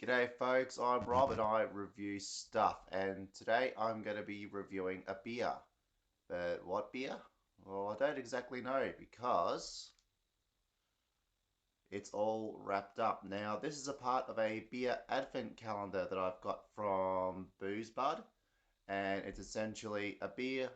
G'day folks, I'm Rob and I review stuff, and today I'm going to be reviewing a beer. But what beer? Well, I don't exactly know because it's all wrapped up. Now, this is a part of a beer advent calendar that I've got from Booze Bud, and it's essentially a beer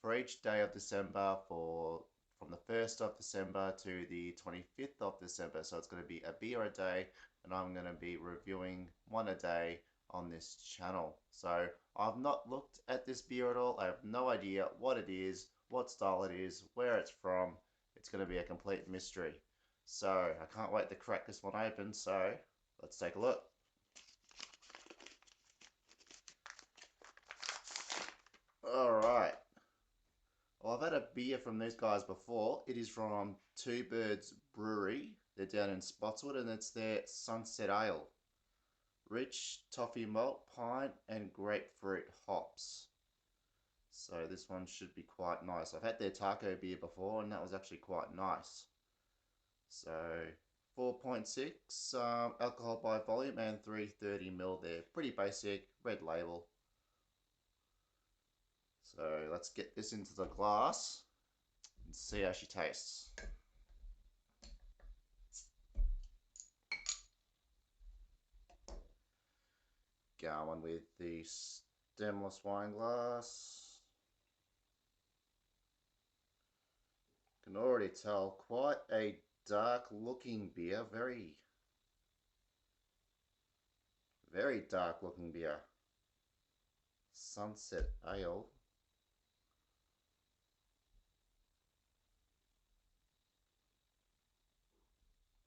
for each day of December from the 1st of December to the 25th of December. So it's going to be a beer a day, and I'm going to be reviewing one a day on this channel. So I've not looked at this beer at all. I have no idea what it is, what style it is, where it's from. It's going to be a complete mystery. So I can't wait to crack this one open. So let's take a look. All right. Well, I've had a beer from these guys before. It is from Two Birds Brewery. They're down in Spotswood, and it's their Sunset Ale. Rich toffee malt, pine, and grapefruit hops. So this one should be quite nice. I've had their taco beer before, and that was actually quite nice. So 4.6 alcohol by volume and 330ml there. Pretty basic, red label. So let's get this into the glass and see how she tastes. Going with the stemless wine glass. Can already tell quite a dark looking beer, very dark looking beer. Sunset Ale.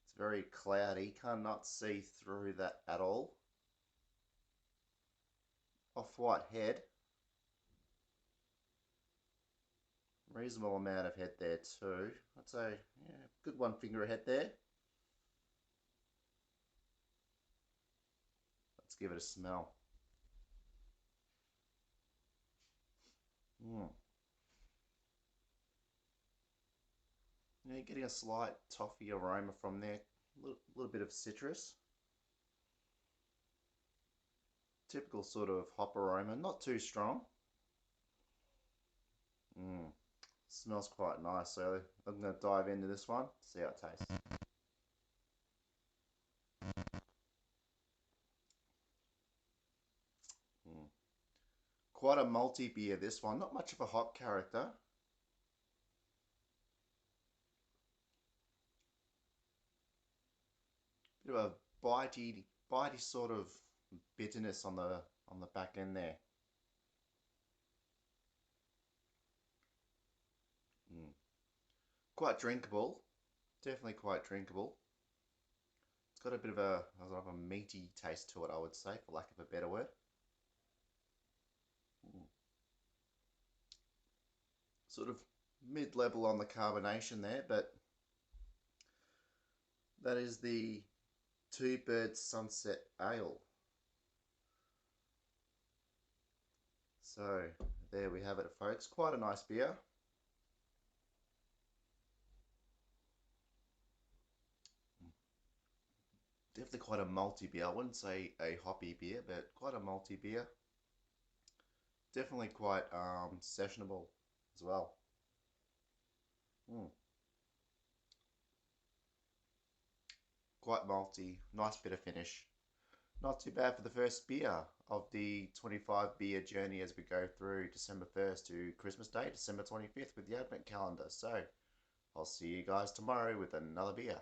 It's very cloudy, cannot see through that at all. Off-white head. Reasonable amount of head there too. I'd say, yeah, good one finger ahead there. Let's give it a smell. Yeah, getting a slight toffee aroma from there. Little bit of citrus. Typical sort of hop aroma, not too strong. Smells quite nice, so I'm going to dive into this one, see how it tastes. Quite a malty beer, this one. Not much of a hop character. Bit of a bitey sort of bitterness on the back end there. Quite drinkable. Definitely quite drinkable. It's got a bit of a meaty taste to it, I would say, for lack of a better word. Sort of mid-level on the carbonation there, but that is the Two Birds Sunset Ale. So there we have it, folks. Quite a nice beer. Definitely quite a malty beer. I wouldn't say a hoppy beer, but quite a malty beer. Definitely quite sessionable as well. Quite malty, nice bit of finish. Not too bad for the first beer of the 25 beer journey as we go through December 1st to Christmas Day, December 25th with the Advent calendar. So I'll see you guys tomorrow with another beer.